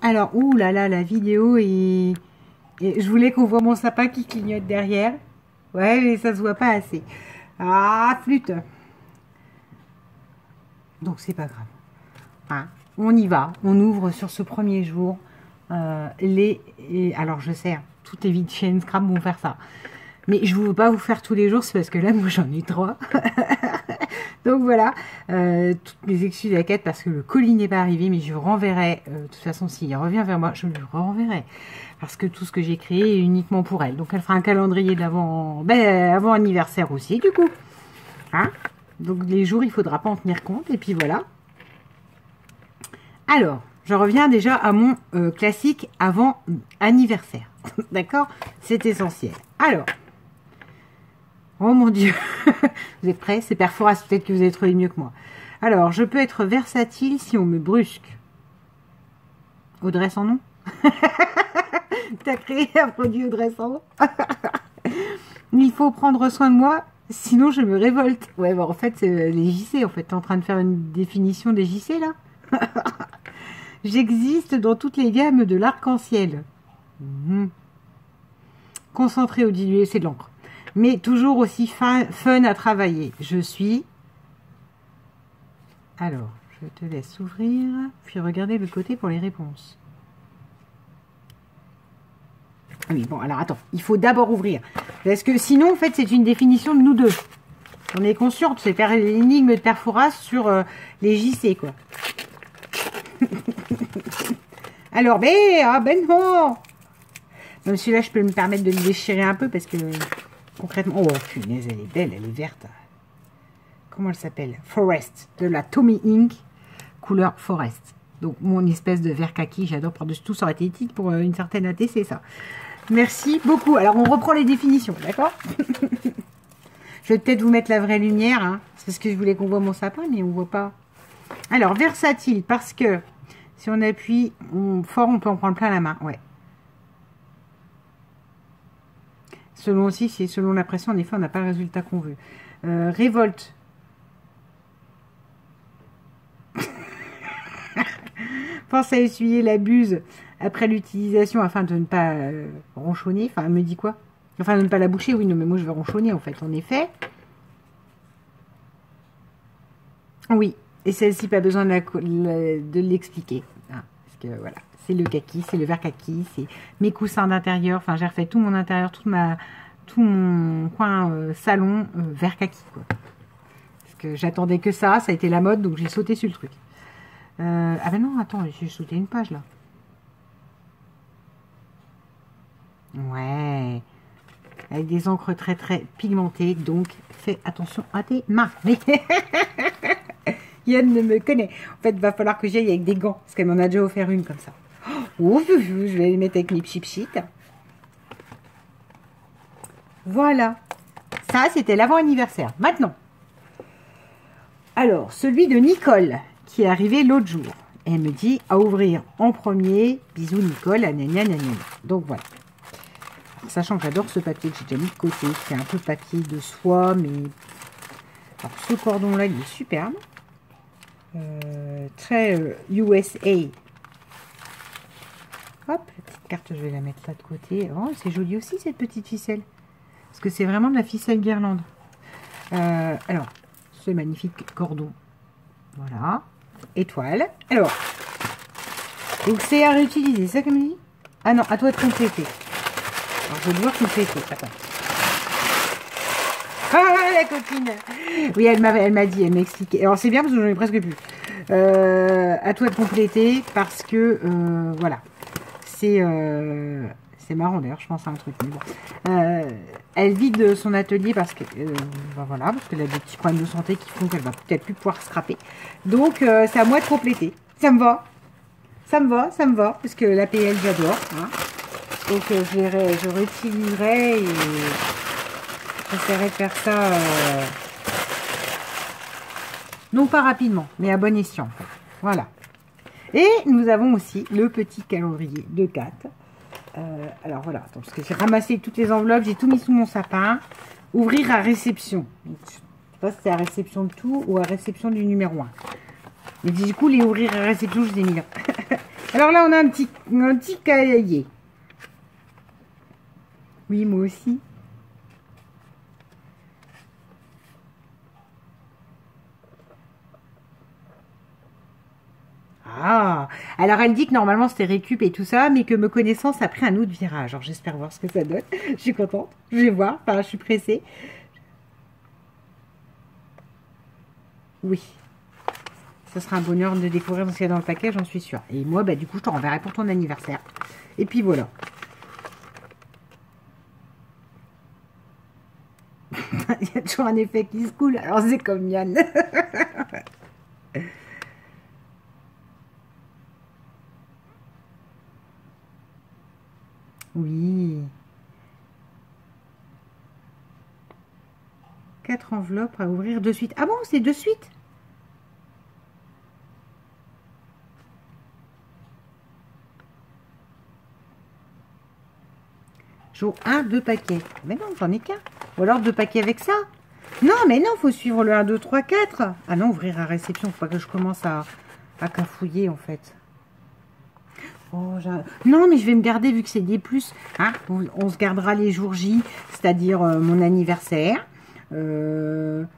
Alors, ouh là là, la vidéo est... je voulais qu'on voit mon sapin qui clignote derrière. Ouais, mais ça se voit pas assez. Ah, flûte. Donc, c'est pas grave. Hein, on y va. On ouvre sur ce premier jour alors, je sais, hein, toutes les vides chaînes Scrap vont faire ça. Mais je ne veux pas vous faire tous les jours, c'est parce que là, moi, j'en ai 3. Donc voilà, toutes mes excuses à Kate parce que le colis n'est pas arrivé, mais je renverrai, de toute façon, s'il revient vers moi, je le renverrai. Parce que tout ce que j'ai créé est uniquement pour elle. Donc elle fera un calendrier d'avant avant anniversaire aussi, du coup. Hein, donc les jours, il ne faudra pas en tenir compte. Et puis voilà. Alors, je reviens déjà à mon classique avant anniversaire. D'accord? C'est essentiel. Alors... oh mon Dieu, vous êtes prêts? C'est Perforas, peut-être que vous allez trouver mieux que moi. Alors, je peux être versatile si on me brusque. Audrey sans nom. T'as créé un produit Audrey sans nom. Il faut prendre soin de moi, sinon je me révolte. Ouais, bon, en fait, c'est les JC, en fait. T'es en train de faire une définition des JC, là? J'existe dans toutes les gammes de l'arc-en-ciel. Concentré ou dilué, c'est de l'encre. Mais toujours aussi fun à travailler. Je suis... alors, je te laisse ouvrir, puis regarder le côté pour les réponses. Oui, bon, alors attends, il faut d'abord ouvrir. Parce que sinon, en fait, c'est une définition de nous deux. On est conscient, c'est faire l'énigme de Perforas sur les JC, quoi. Alors, ben non. Même celui-là, je peux me permettre de le déchirer un peu parce que... concrètement, oh punaise, elle est belle, elle est verte. Comment elle s'appelle? Forest, de la Tommy Inc. Couleur Forest. Donc, mon espèce de vert kaki, j'adore par-dessus tout. Ça aurait été utile pour une certaine ATC, ça. Merci beaucoup. Alors, on reprend les définitions, d'accord? Je vais peut-être vous mettre la vraie lumière, hein. C'est parce que je voulais qu'on voit mon sapin, mais on ne voit pas. Alors, versatile, parce que si on appuie fort, on peut en prendre plein la main. Ouais. Selon aussi, si selon la pression, en effet, on n'a pas le résultat qu'on veut. Révolte. Pense à essuyer la buse après l'utilisation afin de ne pas ronchonner. Enfin, elle me dit quoi? Enfin, de ne pas la boucher. Oui, non, mais moi, je vais ronchonner, en fait. En effet. Oui. Et celle-ci, pas besoin de l'expliquer. Ah, parce que, voilà. C'est le kaki, c'est le vert kaki, c'est mes coussins d'intérieur. Enfin, j'ai refait tout mon intérieur, tout mon coin salon vert kaki, quoi. Parce que j'attendais que ça a été la mode, donc j'ai sauté sur le truc. Ah ben non, attends, j'ai sauté une page, là. Ouais. Avec des encres très, très pigmentées, donc fais attention à tes mains. Yann ne me connaît. En fait, il va falloir que j'y aille avec des gants, parce qu'elle m'en a déjà offert une comme ça. Ouf, je vais les mettre avec mes chip-sheets. Voilà. Ça, c'était l'avant-anniversaire. Maintenant. Alors, celui de Nicole, qui est arrivé l'autre jour. Elle me dit à ouvrir en premier. Bisous Nicole, gna. Donc voilà. Alors, sachant que j'adore ce papier que j'ai déjà mis de côté. C'est un peu papier de soie, mais... alors, ce cordon-là, il est superbe. Très USA. Hop, la petite carte, je vais la mettre là de côté. Oh, c'est joli aussi, cette petite ficelle. Parce que c'est vraiment de la ficelle guirlande. Alors, ce magnifique cordon. Voilà. Étoile. Alors, donc c'est à réutiliser, ça comme dit? Ah non, à toi de compléter. Alors, je vais devoir compléter. Attends. Ah, la copine! Oui, elle m'a dit, elle m'a expliqué. Alors, c'est bien parce que j'en ai presque plus. À toi de compléter parce que, voilà. C'est marrant d'ailleurs, je pense à un truc. Mais bon. Elle vide son atelier parce que ben voilà, parce qu'elle a des petits problèmes de santé qui font qu'elle va peut-être plus pouvoir scraper. Donc c'est à moi de compléter. Ça me va. Ça me va, parce que l'APL j'adore. Hein. Donc je réutiliserai et j'essaierai de faire ça non pas rapidement, mais à bon escient. En fait. Voilà. Et nous avons aussi le petit calendrier de Kat. Alors voilà, attends, parce que j'ai ramassé toutes les enveloppes, j'ai tout mis sous mon sapin. Ouvrir à réception. Donc, je sais pas si c'est à réception de tout ou à réception du numéro 1. Mais du coup, les ouvrir à réception, je les ai mis là. Alors là, on a un petit cahier. Oui, moi aussi. Ah, alors elle dit que normalement c'était récup et tout ça, mais que me connaissant, ça a pris un autre virage. Alors j'espère voir ce que ça donne. Je suis contente. Je vais voir. Enfin, je suis pressée. Oui. Ça sera un bonheur de découvrir ce qu'il y a dans le paquet, j'en suis sûre. Et moi, bah, du coup, je te renverrai pour ton anniversaire. Et puis voilà. Il y a toujours un effet qui se coule. Alors c'est comme Yann. Oui. 4 enveloppes à ouvrir de suite. Ah bon, c'est de suite? Jour 1, 2 paquets. Mais non, j'en ai qu'un. Ou alors 2 paquets avec ça. Non, mais non, faut suivre le 1, 2, 3, 4. Ah non, ouvrir à réception. Faut pas que je commence à cafouiller, en fait. Oh, non, mais je vais me garder, vu que c'est des plus. Hein, on se gardera les jours J, c'est-à-dire mon anniversaire. Non,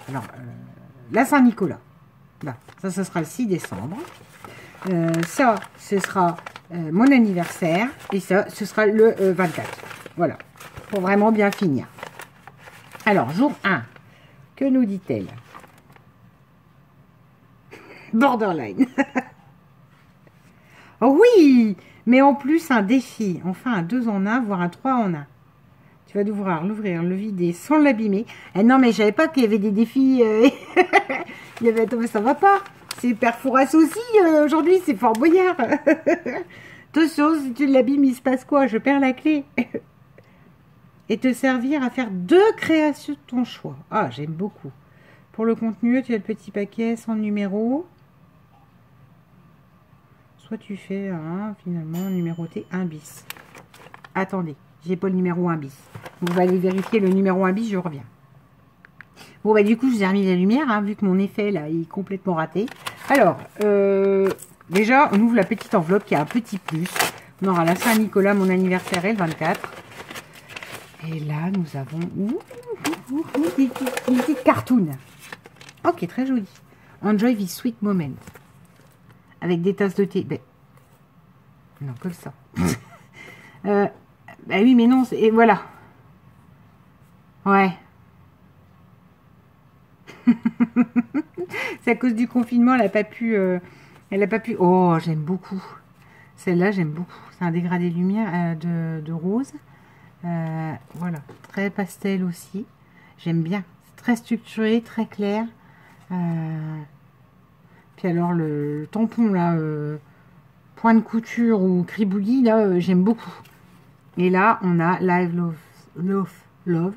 alors, la Saint-Nicolas. Là, ça sera le 6 décembre. Ça, ce sera mon anniversaire. Et ça, ce sera le 24. Voilà. Pour vraiment bien finir. Alors, jour 1. Que nous dit-elle? Borderline. Oh oui! Mais en plus, un défi. Enfin, un 2 en 1, voire un 3 en 1. Tu vas devoir l'ouvrir, le vider sans l'abîmer. Eh non, mais je savais pas qu'il y avait des défis. Il y avait... Attends, mais ça va pas. C'est Père Fouras aussi. Aujourd'hui, c'est Fort Boyard. Attention, si tu l'abîmes, il se passe quoi? Je perds la clé. Et te servir à faire 2 créations de ton choix. Ah, j'aime beaucoup. Pour le contenu, tu as le petit paquet sans numéro. Soit tu fais finalement numéroté 1 bis. Attendez, j'ai pas le numéro 1 bis. Vous allez vérifier le numéro 1 bis, je reviens. Bon, bah du coup, je vous ai remis la lumière, hein, vu que mon effet, là, il est complètement raté. Alors, déjà, on ouvre la petite enveloppe qui a un petit plus. On aura la Saint-Nicolas, mon anniversaire est le 24. Et là, nous avons une petite cartoon. Ok, très jolie. Enjoy this sweet moment. Avec des tasses de thé. Ben, non, comme ça. Bah oui, mais non. Et voilà. Ouais. C'est à cause du confinement, elle n'a pas pu... elle a pas pu... Oh, j'aime beaucoup. Celle-là, j'aime beaucoup. C'est un dégradé lumière de rose. Voilà. Très pastel aussi. J'aime bien. C'est très structuré, très clair. Puis alors, le tampon, là, point de couture ou cribouillis, là, j'aime beaucoup. Et là, on a Live Love, Love, Love.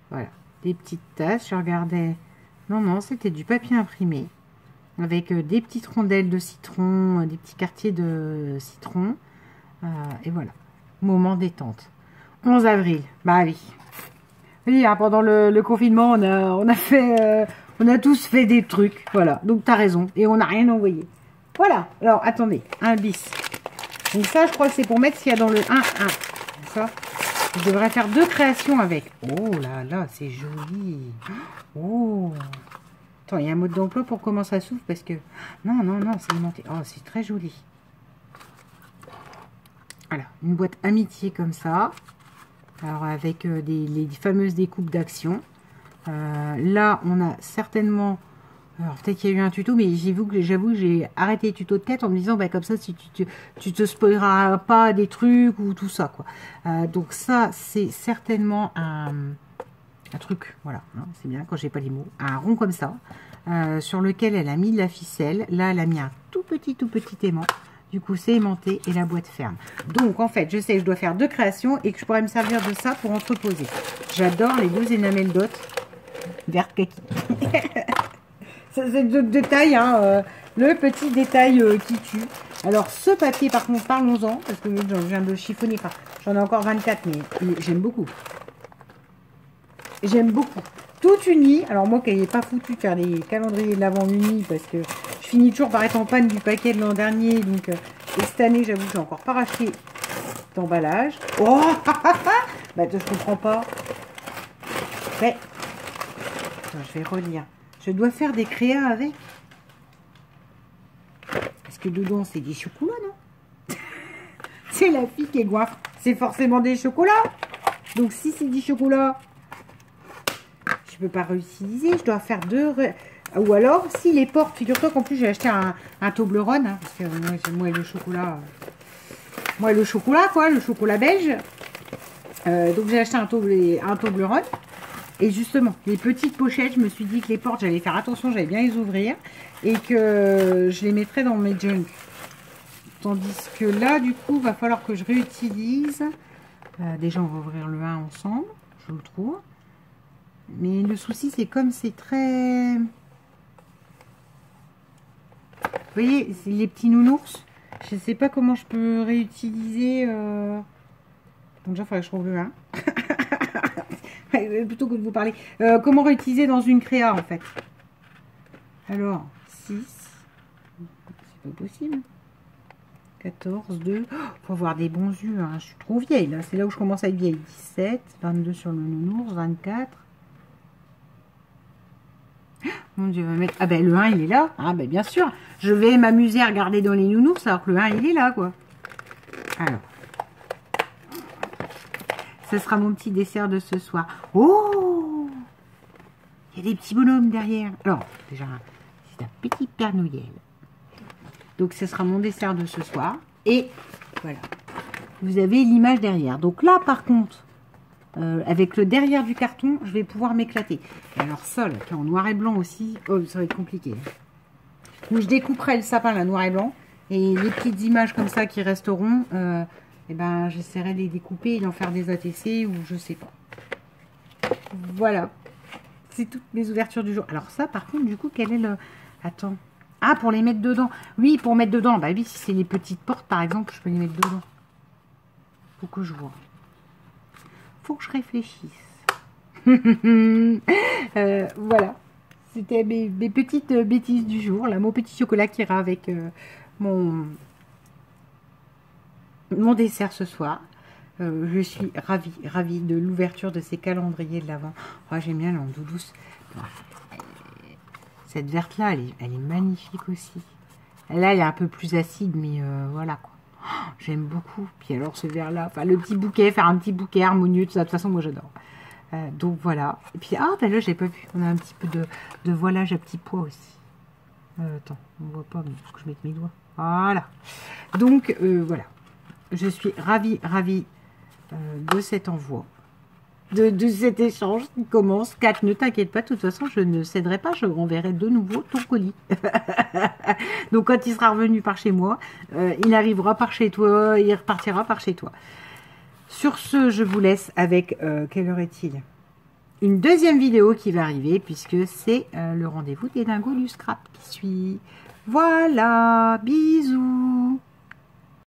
Voilà. Des petites tasses. Je regardais... Non, c'était du papier imprimé. Avec des petites rondelles de citron, des petits quartiers de citron. Et voilà. Moment détente. 11 avril. Bah oui. Oui, hein, pendant le confinement, on a fait... on a tous fait des trucs. Voilà. Donc, t'as raison. Et on n'a rien envoyé. Voilà. Alors, attendez. 1 bis. Donc ça, je crois que c'est pour mettre ce qu'il y a dans le 1-1. Ça, je devrais faire 2 créations avec. Oh là là, c'est joli. Oh. Attends, il y a un mode d'emploi pour comment ça s'ouvre parce que... Non, c'est alimenté. Oh, c'est très joli. Voilà, une boîte amitié comme ça. Alors, avec les fameuses découpes d'action. Là, on a certainement... Alors, peut-être qu'il y a eu un tuto, mais j'avoue que j'ai arrêté les tutos de quête en me disant, bah, comme ça, si tu te spoileras pas des trucs ou tout ça, quoi. Donc, ça, c'est certainement un truc, voilà, hein, c'est bien quand j'ai pas les mots, un rond comme ça, sur lequel elle a mis de la ficelle. Là, elle a mis un tout petit aimant. Du coup, c'est aimanté et la boîte ferme. Donc, en fait, je sais que je dois faire 2 créations et que je pourrais me servir de ça pour entreposer. J'adore les 2 enamel dots vert kaki. C'est le détail, hein, le petit détail qui tue. Alors, ce papier, par contre, parlons-en, parce que je viens de chiffonner. Enfin, j'en ai encore 24, mais j'aime beaucoup. J'aime beaucoup. Tout uni. Alors, moi, qui n'ai pas foutu de faire des calendriers de l'avant unis, parce que je finis toujours par être en panne du paquet de l'an dernier. Donc, et cette année, j'avoue que j'ai encore pas racheté d'emballage. Oh bah, je comprends pas. Mais, attends, je vais relire. Je dois faire des créas avec. Parce que dedans, c'est des chocolats, non? C'est la fille qui est goinfre. C'est forcément des chocolats. Donc, si c'est du chocolat, je peux pas réutiliser. Je dois faire deux... Ou alors, si les portes... Figure-toi qu'en plus, j'ai acheté un Toblerone. Hein, parce que moi, le chocolat... Moi, le chocolat, quoi. Le chocolat belge. Donc, j'ai acheté un Toblerone. Et justement, les petites pochettes, je me suis dit que les portes, j'allais faire attention, j'allais bien les ouvrir. Et que je les mettrais dans mes junk. Tandis que là, du coup, va falloir que je réutilise. Déjà, on va ouvrir le 1 ensemble, je le trouve. Mais le souci, c'est comme c'est très... Vous voyez, c'est les petits nounours. Je ne sais pas comment je peux réutiliser... Donc déjà, il faudrait que je trouve le 1. Plutôt que de vous parler. Comment réutiliser dans une créa, en fait. Alors, 6. C'est pas possible. 14, 2. Oh, faut avoir des bons yeux. Hein. Je suis trop vieille, là. C'est là où je commence à être vieille. 17, 22 sur le nounours, 24. Mon Dieu, va mettre... Ah ben, le 1, il est là. Ah ben, bien sûr. Je vais m'amuser à regarder dans les nounours, alors que le 1, il est là, quoi. Alors. Ce sera mon petit dessert de ce soir. Oh! Il y a des petits bonhommes derrière. Alors, déjà, c'est un petit Père Noël. Donc, ce sera mon dessert de ce soir. Et voilà. Vous avez l'image derrière. Donc là, par contre, avec le derrière du carton, je vais pouvoir m'éclater. Et alors ça, là, qui est en noir et blanc aussi, oh, ça va être compliqué. Donc, je découperai le sapin, là, noir et blanc. Et les petites images comme ça qui resteront... eh ben, j'essaierai de les découper et d'en faire des ATC ou je sais pas. Voilà. C'est toutes mes ouvertures du jour. Alors ça, par contre, du coup, quel est le... Attends. Ah, pour les mettre dedans. Oui, pour mettre dedans. Bah oui, si c'est les petites portes, par exemple, je peux les mettre dedans. Faut que je vois. Faut que je réfléchisse. Voilà. C'était mes petites bêtises du jour. Là, mon petit chocolat qui ira avec mon dessert ce soir. Je suis ravie de l'ouverture de ces calendriers de l'Avent. Oh, j'aime bien l'endoux douce. Cette verte là, elle est magnifique aussi. Là, elle est un peu plus acide, mais voilà quoi. Oh, j'aime beaucoup. Puis alors ce vert là, enfin le petit bouquet, faire un petit bouquet harmonieux, tout ça. De toute façon, moi j'adore. Donc voilà. Et puis ah ben là, j'ai pas vu. On a un petit peu de voilage à petits pois aussi. Attends, on voit pas, mais il faut que je mette mes doigts. Voilà. Donc voilà. Je suis ravie de cet envoi, de cet échange qui commence. Kat, ne t'inquiète pas, de toute façon, je ne céderai pas, je renverrai de nouveau ton colis. Donc, quand il sera revenu par chez moi, il arrivera par chez toi, il repartira par chez toi. Sur ce, je vous laisse avec, quelle heure est-il? Une deuxième vidéo qui va arriver, puisque c'est le rendez-vous des dingos du scrap qui suit. Voilà, bisous!